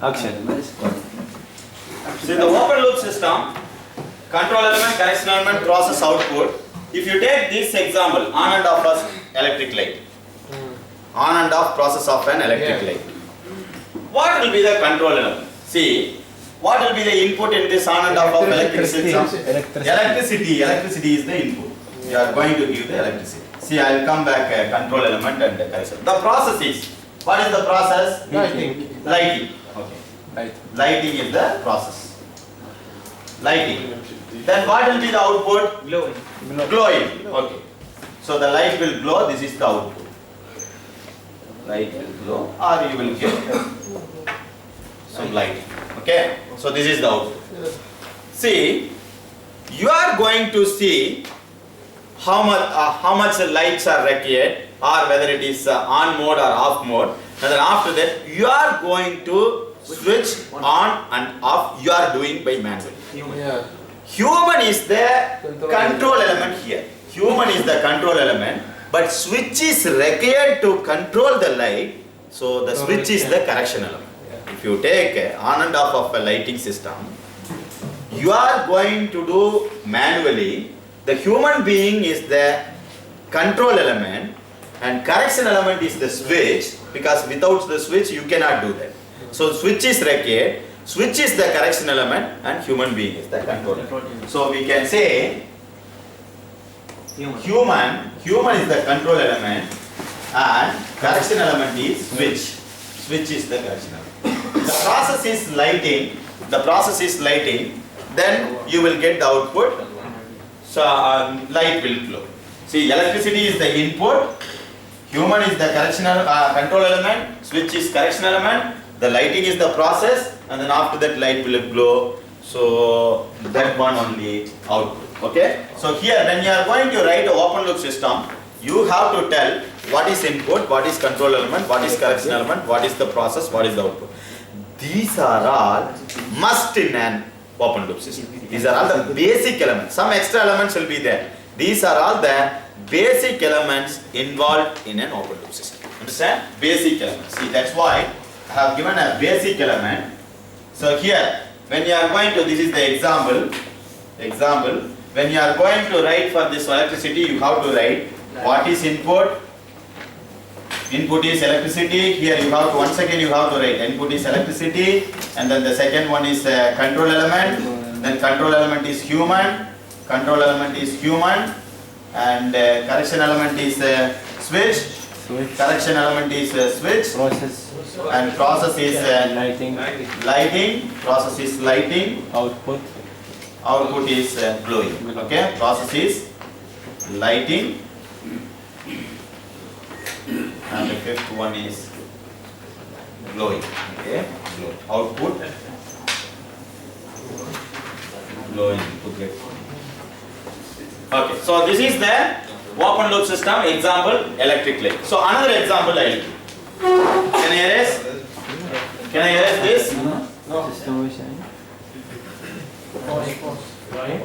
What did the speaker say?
Action. See the open loop system, control element, correction element, process output. If you take this example, on and off as electric light. On and off process of an electric light. What will be the control element? See, what will be the input in this on and off of electric system? Electricity. Electricity is the input. You are going to give the electricity. See, I will come back control element and correction. The process is, what is the process? Lighting. Lighting. Okay. Lighting is the process. Lighting. Then what will be the output? Glowing. Glowing. Okay. So the light will glow. This is the output. Light will glow, or you will get some light. Okay. So this is the output. See, you are going to see how much lights are required, or whether it is on mode or off mode, and then after that you are going to switch on and off. You are doing by manual. Human is the control element here. Human is the control element, but switch is required to control the light. So the switch is the correction element. If you take on and off of a lighting system, you are going to do manually. The human being is the control element and correction element is the switch, because without the switch you cannot do that. So switch is required, switch is the correction element and human being is the control element. So we can say human is the control element and correction element is switch. Switch is the correction element. The process is lighting, then you will get the output. So light will glow. See, electricity is the input, human is the control element, switch is correction element, the lighting is the process, and then after that light will glow. So that one only output. Okay. So here when you are going to write an open loop system, you have to tell what is input, what is control element, what is correction element, what is the process, what is the output. These are all must in an open loop system. These are all the basic elements. Some extra elements will be there. These are all the basic elements involved in an open loop system. Understand? Basic elements. See, that's why I have given a basic element. So here, when you are going to, this is the example. When you are going to write for this electricity, you have to write what is input. Input is electricity. Here you have to, once again you have to write input is electricity, and then the second one is control element. Then control element is human. Control element is human, and correction element is switch. Correction element is switch. Process. And process is Lighting. Lighting. Process is lighting. Output. Output is glowing. Okay. Process is lighting. And the fifth one is glowing. Okay. Glowing. Output. Glowing. Okay. So this is the open loop system example, electric light. So another example I will give. Can I erase? Can I erase this? No. System is Why?